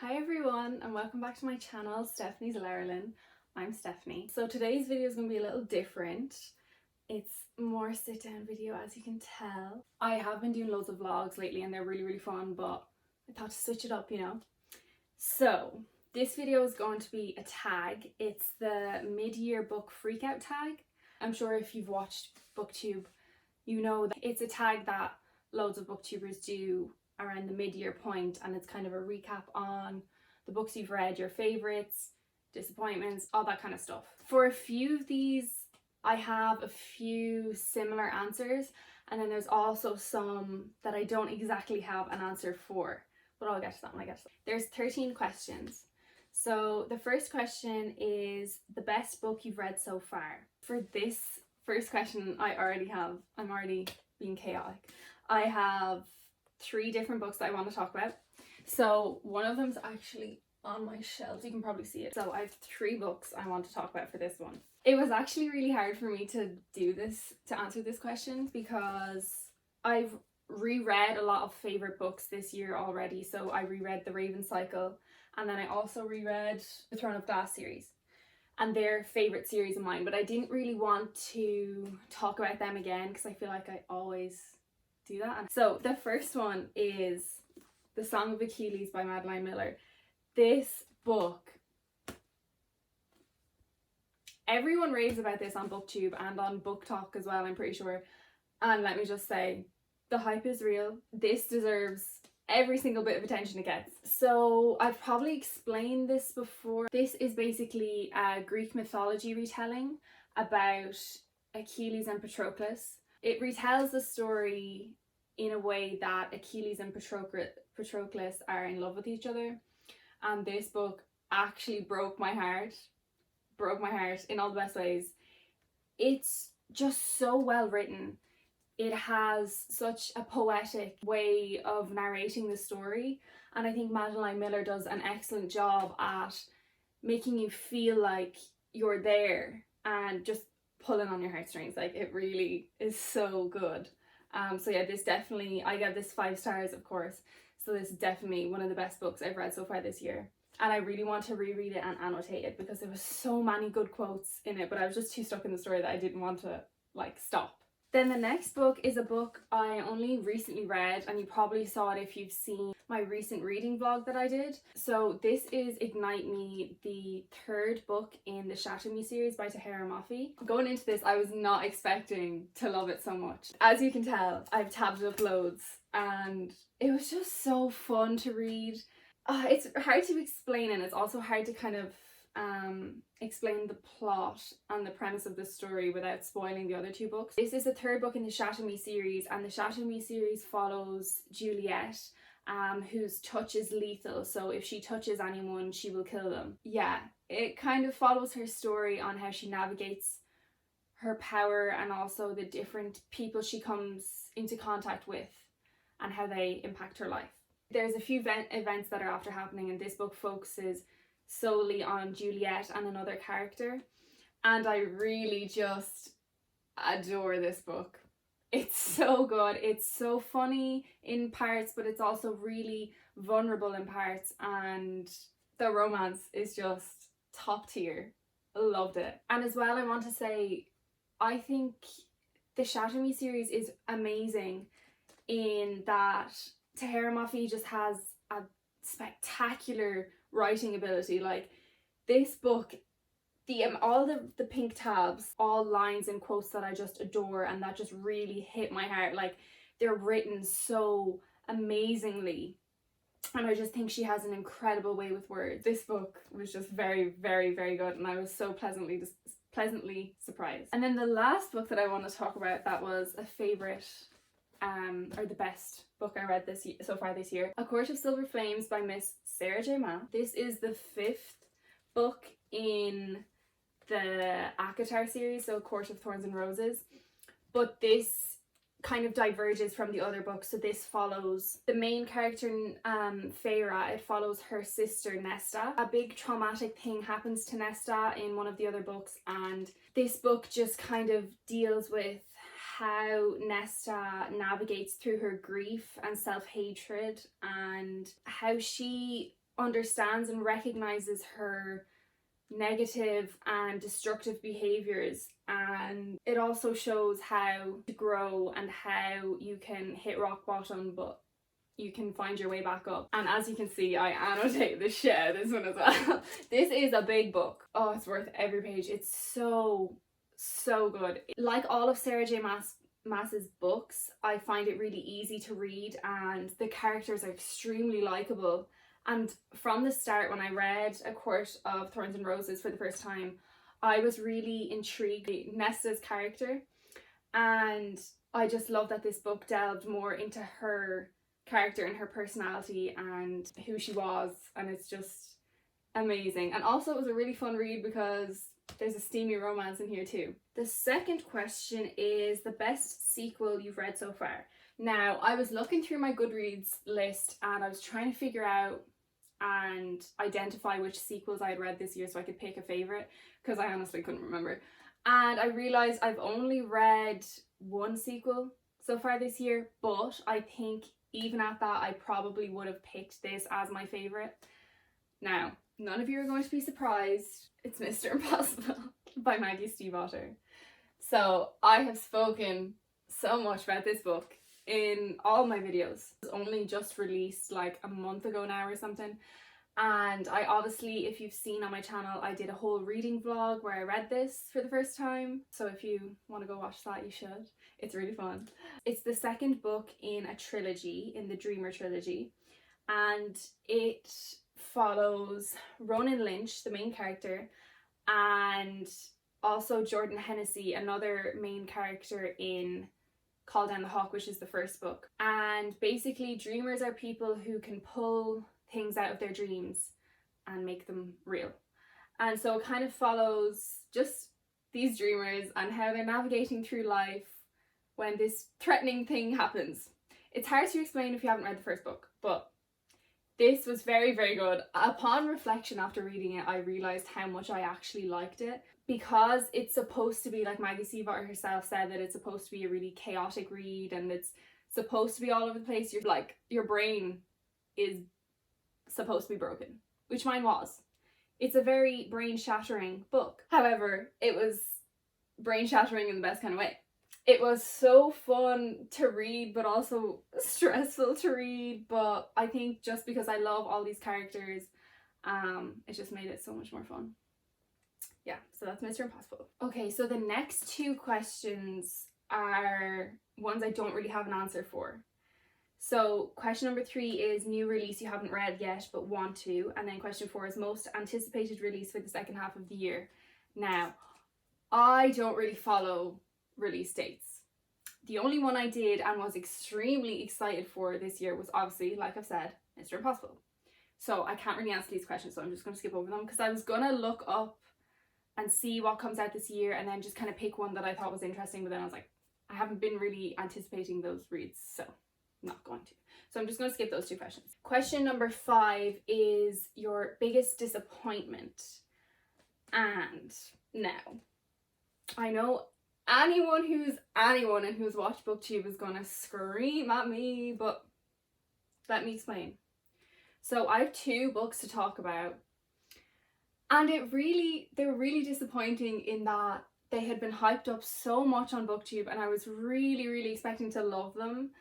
Hi everyone and welcome back to my channel, Stephanie's Lerlin. I'm Stephanie. So today's video is going to be a little different. It's more sit down video, as you can tell. I have been doing loads of vlogs lately and they're really fun, but I thought to switch it up, you know. So this video is going to be a tag. It's the mid-year book freakout tag. I'm sure if you've watched BookTube, you know that it's a tag that loads of booktubers do around the mid-year point, and it's kind of a recap on the books you've read, your favourites, disappointments, all that kind of stuff. For a few of these, I have a few similar answers, and then there's also some that I don't exactly have an answer for, but I'll get to that when I get to that. There's 13 questions. So the first question is the best book you've read so far. For this first question, I'm already being chaotic. I have 3 different books that I want to talk about. So one of them's actually on my shelf, you can probably see it. So I have 3 books I want to talk about for this one. It was actually really hard for me to answer this question because I've reread a lot of favourite books this year already. So I reread The Raven Cycle, and then I also reread the Throne of Glass series, and they're favourite series of mine, but I didn't really want to talk about them again because I feel like I always do that. So the first one is The Song of Achilles by Madeline Miller. This book, everyone raves about this on BookTube and on Book Talk as well, I'm pretty sure. And let me just say, the hype is real. This deserves every single bit of attention it gets. So I've probably explained this before. This is basically a Greek mythology retelling about Achilles and Patroclus. It retells the story in a way that Achilles and Patroclus are in love with each other. And this book actually broke my heart in all the best ways. It's just so well written. It has such a poetic way of narrating the story, and I think Madeline Miller does an excellent job at making you feel like you're there and just pulling on your heartstrings. Like, it really is so good. So yeah, this definitely, I give this 5 stars, of course. So this is definitely one of the best books I've read so far this year. And I really want to reread it and annotate it because there was so many good quotes in it, but I was just too stuck in the story that I didn't want to stop. Then the next book is a book I only recently read, and you probably saw it if you've seen my recent reading vlog that I did. So this is Ignite Me, the 3rd book in the IsThatChami series by Tahira Mafi. Going into this, I was not expecting to love it so much. As you can tell, I've tabbed it up loads, and it was just so fun to read. It's hard to explain, and it's also hard to kind of explain the plot and the premise of the story without spoiling the other 2 books. This is the 3rd book in the IsThatChami series, and the IsThatChami series follows Juliet, whose touch is lethal, so if she touches anyone, she will kill them. Yeah, it kind of follows her story on how she navigates her power and also the different people she comes into contact with and how they impact her life. There's a few events that are after happening, and this book focuses solely on Juliet and another character, and I really just adore this book. It's so good. It's so funny in parts, but it's also really vulnerable in parts, and the romance is just top tier. Loved it. And as well, I want to say, I think the IsThatChami series is amazing in that Tahira Mafi just has a spectacular writing ability. Like, this book, all the pink tabs, all lines and quotes that I just adore and that just really hit my heart. Like, they're written so amazingly, and I just think she has an incredible way with words. This book was just very good, and I was so pleasantly surprised. And then the last book that I want to talk about that was a favourite, or the best book I read so far this year, A Court of Silver Flames by Miss Sarah J. Maas. This is the 5th book in the ACOTAR series, so Court of Thorns and Roses, but this kind of diverges from the other books. So this follows the main character, Feyre. It follows her sister Nesta. A big traumatic thing happens to Nesta in one of the other books, and this book just kind of deals with how Nesta navigates through her grief and self-hatred, and how she understands and recognizes her negative and destructive behaviors, and it also shows how to grow and how you can hit rock bottom but you can find your way back up. And as you can see, I annotate the shit out of this one as well. This is a big book. Oh, it's worth every page. It's so good. Like all of Sarah J Maas's books, I find it really easy to read and the characters are extremely likable. And from the start, when I read A Court of Thorns and Roses for the first time, I was really intrigued by Nesta's character, and I just love that this book delved more into her character and her personality and who she was, and it's just amazing. And also it was a really fun read because there's a steamy romance in here too. The second question is the best sequel you've read so far. Now, I was looking through my Goodreads list and I was trying to figure out and identify which sequels I had read this year so I could pick a favourite, because I honestly couldn't remember. And I realised I've only read one sequel so far this year, but I think even at that I probably would have picked this as my favourite. Now, none of you are going to be surprised. It's Mr. Impossible by Maggie Stiefvater. So I have spoken so much about this book in all my videos. It was only just released like a month ago now or something, and I obviously, if you've seen on my channel, I did a whole reading vlog where I read this for the first time, so if you want to go watch that, you should. It's really fun. It's the second book in a trilogy, in the Dreamer trilogy, and it follows Ronan Lynch, the main character, and also Jordan Hennessy, another main character in Call Down the Hawk, which is the first book. And basically dreamers are people who can pull things out of their dreams and make them real. And so it kind of follows just these dreamers and how they're navigating through life when this threatening thing happens. It's hard to explain if you haven't read the first book, but this was very good. Upon reflection after reading it, I realised how much I actually liked it, because it's supposed to be, like Maggie Stiefvater herself said, that it's supposed to be a really chaotic read and it's supposed to be all over the place. You're like, your brain is supposed to be broken, which mine was. It's a very brain-shattering book. However, it was brain-shattering in the best kind of way. It was so fun to read, but also stressful to read. But I think just because I love all these characters, it just made it so much more fun. Yeah, so that's Mr. Impossible. Okay, so the next two questions are ones I don't really have an answer for. So question number 3 is new release you haven't read yet but want to, and then question 4 is most anticipated release for the second half of the year. Now, I don't really follow release dates. The only one I did and was extremely excited for this year was obviously, like I've said, Mr. Impossible. So I can't really answer these questions, so I'm just going to skip over them, because I was going to look up and see what comes out this year and then just kind of pick one that I thought was interesting, but then I was like, I haven't been really anticipating those reads, so I'm not going to. So I'm just going to skip those 2 questions. Question number 5 is your biggest disappointment. And now, I know anyone and who's watched BookTube is going to scream at me, but let me explain. So I have 2 books to talk about, and they were really disappointing in that they had been hyped up so much on BookTube and I was really expecting to love them,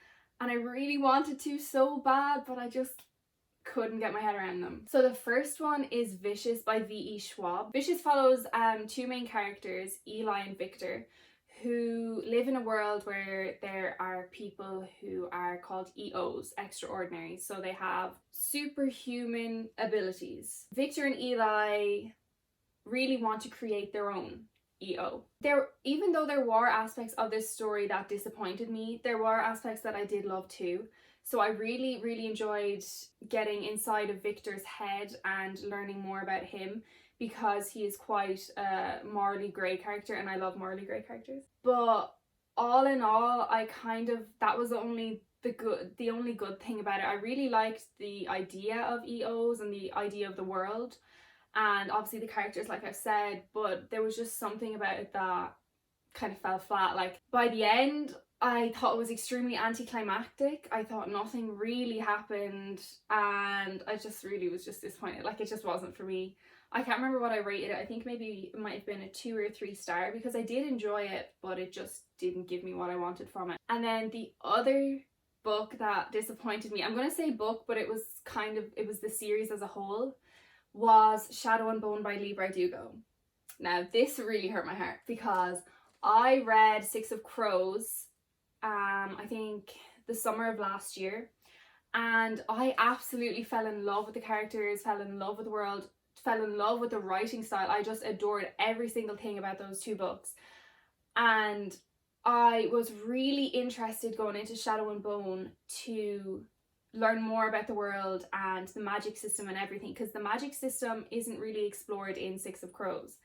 and I really wanted to so bad, but I just couldn't get my head around them. So the first one is Vicious by V.E. Schwab. Vicious follows 2 main characters, Eli and Victor, who live in a world where there are people who are called EOs, extraordinary. So they have superhuman abilities. Victor and Eli really want to create their own EO. Even though there were aspects of this story that disappointed me, there were aspects that I did love too. So I really enjoyed getting inside of Victor's head and learning more about him, because he is quite a morally grey character and I love morally grey characters. But all in all, that was the only good thing about it. I really liked the idea of EOs and the idea of the world, and obviously the characters, like I've said, but there was just something about it that kind of fell flat. Like by the end, I thought it was extremely anticlimactic. I thought nothing really happened, and I just really was just disappointed. Like, it just wasn't for me. I can't remember what I rated it. I think maybe it might have been a 2 or 3 star, because I did enjoy it, but it just didn't give me what I wanted from it. And then the other book that disappointed me, I'm going to say book, but it was the series as a whole, was Shadow and Bone by Leigh Bardugo. Now, this really hurt my heart, because I read Six of Crows, I think the summer of last year, and I absolutely fell in love with the characters, fell in love with the world, fell in love with the writing style. I just adored every single thing about those 2 books. And I was really interested going into Shadow and Bone to learn more about the world and the magic system and everything, because the magic system isn't really explored in Six of Crows.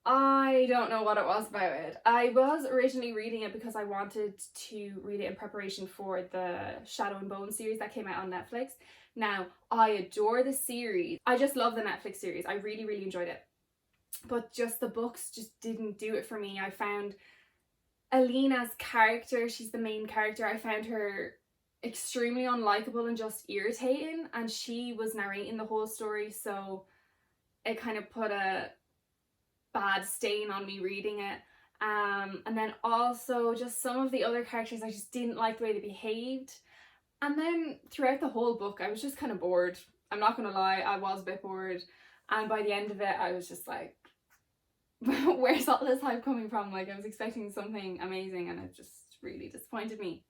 I don't know what it was about it. I was originally reading it because I wanted to read it in preparation for the Shadow and Bone series that came out on Netflix. Now, I adore the series. I just love the Netflix series. I really, really enjoyed it. But just the books just didn't do it for me. I found Alina's character, she's the main character, I found her extremely unlikable and just irritating, and she was narrating the whole story, so it kind of put a bad stain on me reading it. And then also just some of the other characters, I just didn't like the way they behaved. And then throughout the whole book, I was just kind of bored. I'm not gonna lie, I was a bit bored. And by the end of it, I was just like, where's all this hype coming from? Like, I was expecting something amazing, and it just really disappointed me.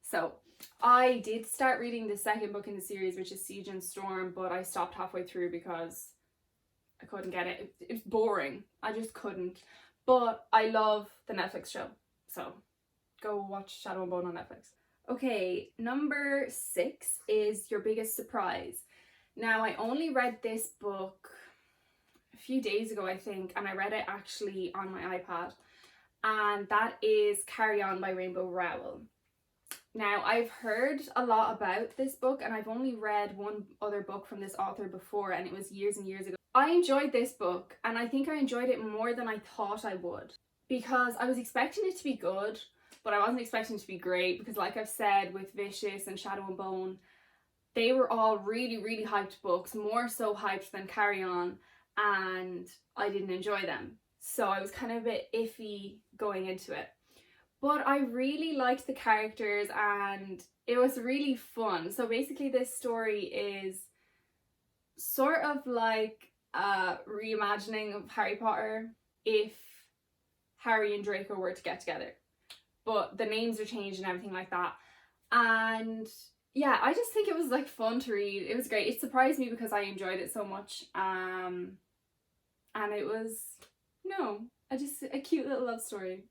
So I did start reading the second book in the series, which is Siege and Storm, but I stopped halfway through because I couldn't get it. It was boring. I just couldn't. But I love the Netflix show, so go watch Shadow and Bone on Netflix. Okay, number 6 is Your Biggest Surprise. Now, I only read this book a few days ago, I think, and I read it actually on my iPad, and that is Carry On by Rainbow Rowell. Now, I've heard a lot about this book, and I've only read one other book from this author before, and it was years and years ago. I enjoyed this book, and I think I enjoyed it more than I thought I would, because I was expecting it to be good, but I wasn't expecting it to be great, because like I've said with Vicious and Shadow and Bone, they were all really, really hyped books, more so hyped than Carry On, and I didn't enjoy them. So I was kind of a bit iffy going into it. But I really liked the characters, and it was really fun. So basically this story is sort of like a reimagining of Harry Potter if Harry and Draco were to get together. But the names are changed and everything like that. And yeah, I just think it was like fun to read. It was great. It surprised me because I enjoyed it so much. And it was, a cute little love story.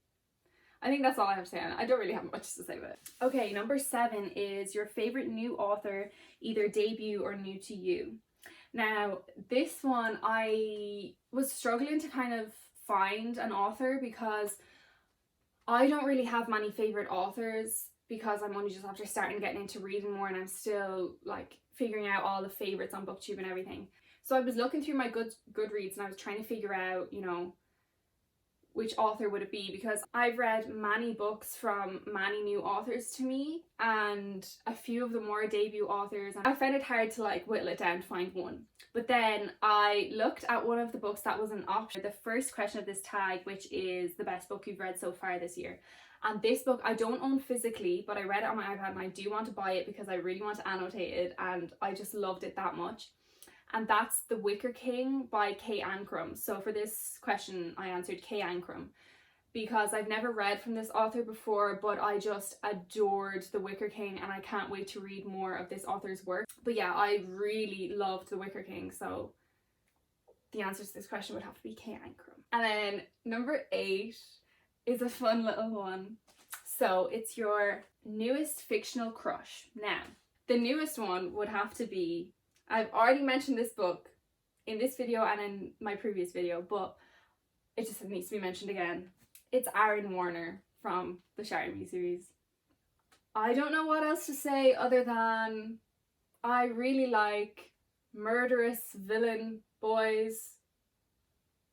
I think that's all I have to say on it. I don't really have much to say about it. Okay, number 7 is your favorite new author, either debut or new to you. Now, this one I was struggling to kind of find an author, because I don't really have many favorite authors, because I'm only just after starting getting into reading more, and I'm still like figuring out all the favorites on BookTube and everything. So I was looking through my Goodreads, and I was trying to figure out, which author would it be, because I've read many books from many new authors to me, and a few of them were debut authors, and I found it hard to like whittle it down to find one. But then I looked at one of the books that was an option, the first question of this tag, which is the best book you've read so far this year. And this book I don't own physically, but I read it on my iPad, and I do want to buy it because I really want to annotate it, and I just loved it that much. And that's The Wicker King by Kay Ancrum. So for this question, I answered Kay Ancrum, because I've never read from this author before, but I just adored The Wicker King, and I can't wait to read more of this author's work. But yeah, I really loved The Wicker King, so the answer to this question would have to be Kay Ancrum. And then number 8 is a fun little one. So it's your newest fictional crush. Now, the newest one would have to be, I've already mentioned this book in this video and in my previous video, but it just needs to be mentioned again. It's Aaron Warner from the IsThatChami series. I don't know what else to say other than I really like murderous villain boys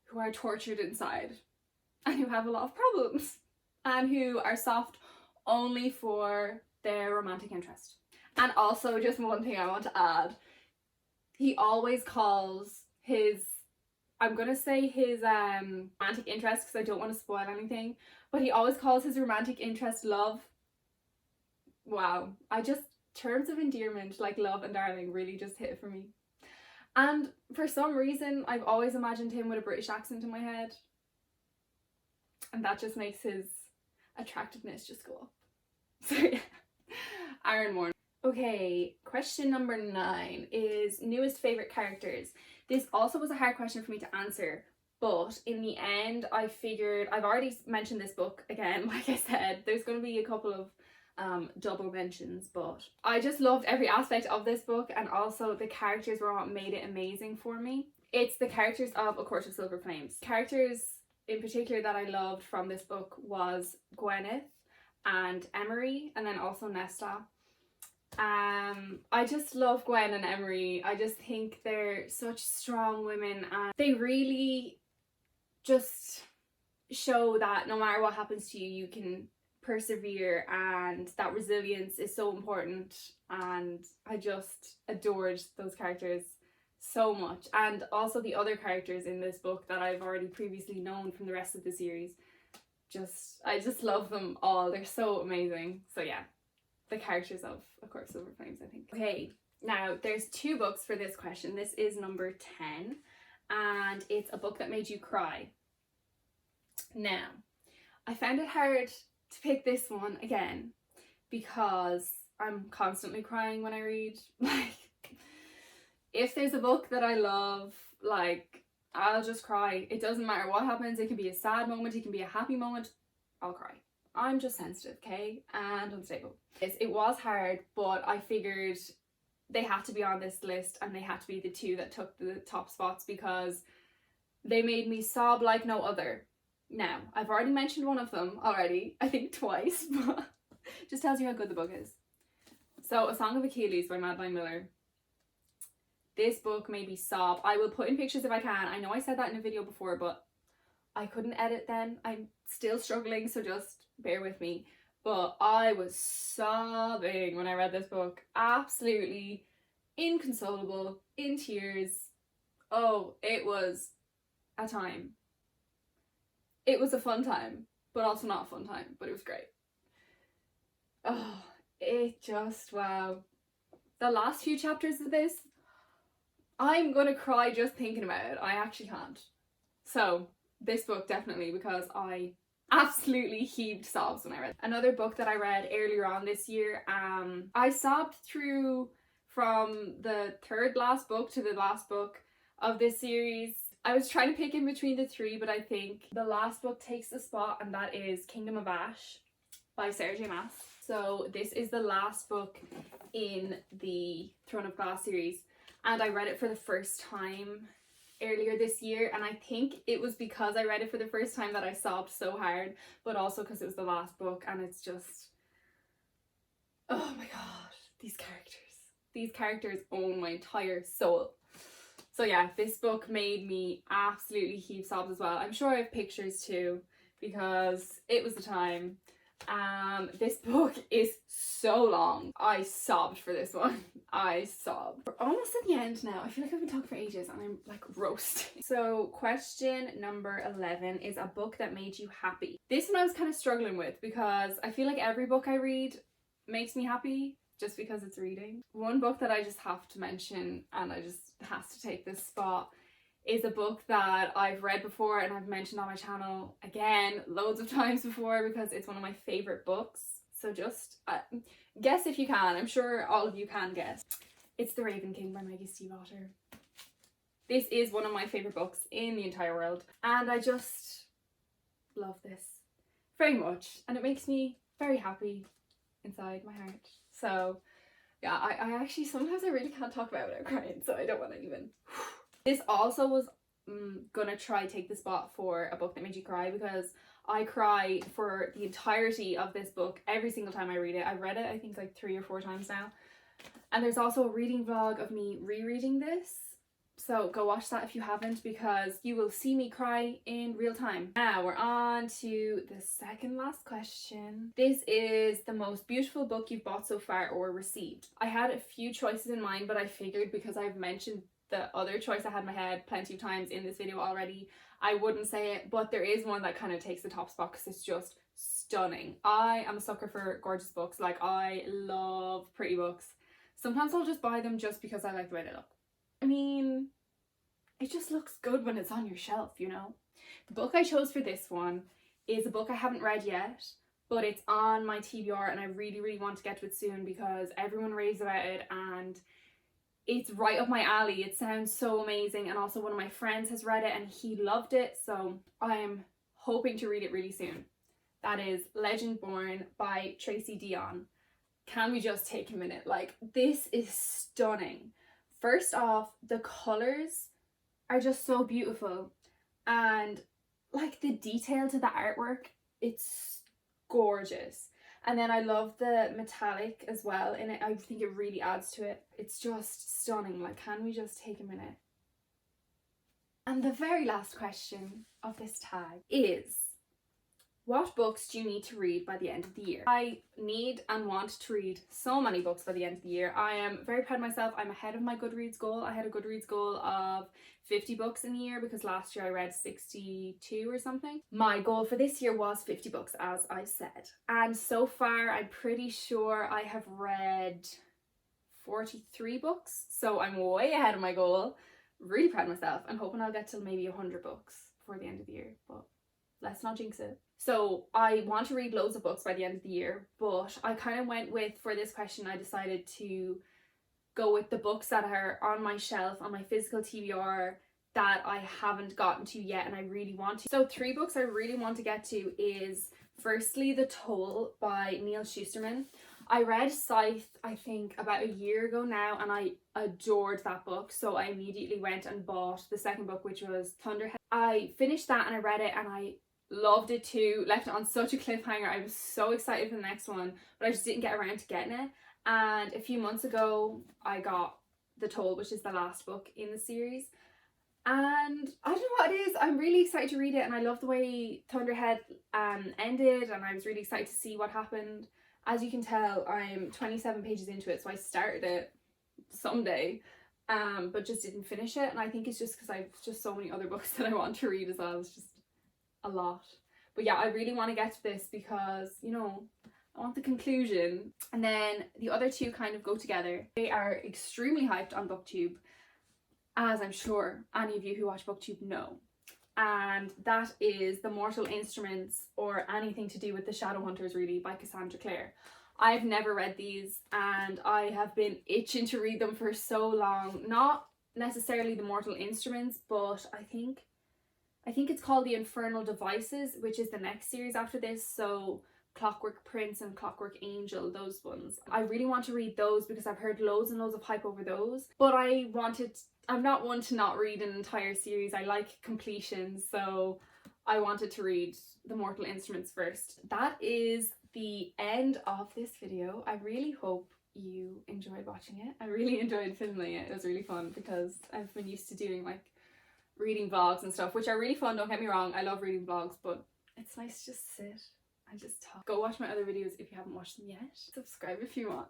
who are tortured inside and who have a lot of problems and who are soft only for their romantic interest. And also, just one thing I want to add, he always calls his, I'm gonna say his romantic interest because I don't want to spoil anything, but he always calls his romantic interest love. Wow, terms of endearment like love and darling really just hit for me. And for some reason, I've always imagined him with a British accent in my head. And that just makes his attractiveness just go up. So yeah, Aaron Moore. Okay, question number 9 is newest favourite characters. This also was a hard question for me to answer, but in the end I figured, I've already mentioned this book again, like I said, there's going to be a couple of double mentions, but I just loved every aspect of this book, and also the characters were what made it amazing for me. It's the characters of A Court of Silver Flames. Characters in particular that I loved from this book was Gwyneth and Emery, and then also Nesta. I just love Gwen and Emery. I just think they're such strong women, and they really just show that no matter what happens to you, you can persevere, and that resilience is so important. And I just adored those characters so much, and also the other characters in this book that I've already previously known from the rest of the series. I just love them all. They're so amazing. So yeah, the characters of course, Silver Flames, I think. Okay, now there's 2 books for this question. This is number 10, and it's a book that made you cry. Now, I found it hard to pick this one again because I'm constantly crying when I read. Like, if there's a book that I love, like, I'll just cry. It doesn't matter what happens. It can be a sad moment, it can be a happy moment, I'll cry. I'm just sensitive, okay, and unstable. Yes, it was hard, but I figured they had to be on this list, and they had to be the 2 that took the top spots because they made me sob like no other. Now, I've already mentioned one of them already, I think twice, but just tells you how good the book is. So, A Song of Achilles by Madeline Miller. This book made me sob. I will put in pictures if I can. I know I said that in a video before, but I couldn't edit then. I'm still struggling, so just bear with me. But I was sobbing when I read this book. Absolutely inconsolable, in tears. Oh, it was a time. It was a fun time, but also not a fun time, but it was great. Oh, it just, wow. The last few chapters of this, I'm gonna cry just thinking about it. I actually can't. So, this book definitely, because I absolutely heaved sobs when I read it. Another book that I read earlier on this year, I sobbed through from the 3rd last book to the last book of this series. I was trying to pick in between the 3, but I think the last book takes the spot, and that is Kingdom of Ash by Sarah J Maas. So this is the last book in the Throne of Glass series, and I read it for the first time earlier this year, and I think it was because I read it for the first time that I sobbed so hard, but also because it was the last book, and it's just, oh my god, these characters own my entire soul. So yeah, this book made me absolutely heave sobs as well. I'm sure I have pictures too, because it was the time. This book is so long. I sobbed for this one. I sobbed. We're almost at the end now. I feel like I've been talking for ages and I'm like roasting. So question number 11 is a book that made you happy. This one I was kind of struggling with because I feel like every book I read makes me happy just because it's reading. One book that I just have to mention, and I just has to take this spot, is a book that I've read before and I've mentioned on my channel again loads of times before because it's one of my favourite books. So just guess if you can. I'm sure all of you can guess. It's The Raven King by Maggie Stiefvater. This is one of my favourite books in the entire world, and I just love this very much, and it makes me very happy inside my heart. So yeah, I actually sometimes I really can't talk about it without crying, so I don't want to even. This also was gonna try take the spot for a book that made you cry, because I cry for the entirety of this book every single time I read it. I've read it I think like 3 or 4 times now, and there's also a reading vlog of me rereading this, So go watch that if you haven't, because you will see me cry in real time. Now we're on to the second last question. This is the most beautiful book you've bought so far or received. I had a few choices in mind, but I figured because I've mentioned the other choice I had in my head plenty of times in this video already, I wouldn't say it, but there is one that kind of takes the top spot because it's just stunning. I am a sucker for gorgeous books. Like, I love pretty books. Sometimes I'll just buy them just because I like the way they look. I mean, it just looks good when it's on your shelf, you know? The book I chose for this one is a book I haven't read yet, but it's on my TBR and I really, really want to get to it soon because everyone raves about it and it's right up my alley. It sounds so amazing, and also one of my friends has read it and he loved it, so I am hoping to read it really soon. That is Legend Born by Tracy Deonn. Can we just take a minute? Like, this is stunning. First off, the colours are just so beautiful, and like the detail to the artwork, it's gorgeous. And then I love the metallic as well in it. I think it really adds to it. It's just stunning. Like, can we just take a minute? And the very last question of this tag is, what books do you need to read by the end of the year? I need and want to read so many books by the end of the year. I am very proud of myself. I'm ahead of my Goodreads goal. I had a Goodreads goal of 50 books in a year because last year I read 62 or something. My goal for this year was 50 books, as I said. And so far, I'm pretty sure I have read 43 books. So I'm way ahead of my goal. Really proud of myself. I'm hoping I'll get to maybe 100 books before the end of the year, but let's not jinx it. So I want to read loads of books by the end of the year, but I kind of went with, for this question, I decided to go with the books that are on my shelf, on my physical TBR, that I haven't gotten to yet and I really want to. So 3 books I really want to get to is, firstly, The Toll by Neil Shusterman. I read Scythe, I think, about a year ago now, and I adored that book, so I immediately went and bought the second book, which was Thunderhead. I finished that and I read it and I loved it too, left it on such a cliffhanger. I was so excited for the next one, but I just didn't get around to getting it. And a few months ago I got The Toll, which is the last book in the series, and I don't know what it is, I'm really excited to read it, and I love the way Thunderhead ended, and I was really excited to see what happened. As you can tell, I'm 27 pages into it, so I started it someday, but just didn't finish it, and I think it's just because I've just so many other books that I want to read as well. It's just a lot. But yeah, I really want to get to this because, you know, I want the conclusion. And then the other 2 kind of go together. They are extremely hyped on BookTube, as I'm sure any of you who watch BookTube know. And that is The Mortal Instruments, or anything to do with the Shadowhunters really, by Cassandra Clare. I've never read these and I have been itching to read them for so long. Not necessarily The Mortal Instruments, but I think it's called The Infernal Devices, which is the next series after this. So Clockwork Prince and Clockwork Angel, those ones. I really want to read those because I've heard loads and loads of hype over those. But I'm not one to not read an entire series. I like completion, so I wanted to read The Mortal Instruments first. That is the end of this video. I really hope you enjoyed watching it. I really enjoyed filming it. It was really fun because I've been used to doing like reading vlogs and stuff, which are really fun, don't get me wrong. I love reading vlogs, but it's nice to just sit and just talk. Go watch my other videos if you haven't watched them yet. Subscribe if you want.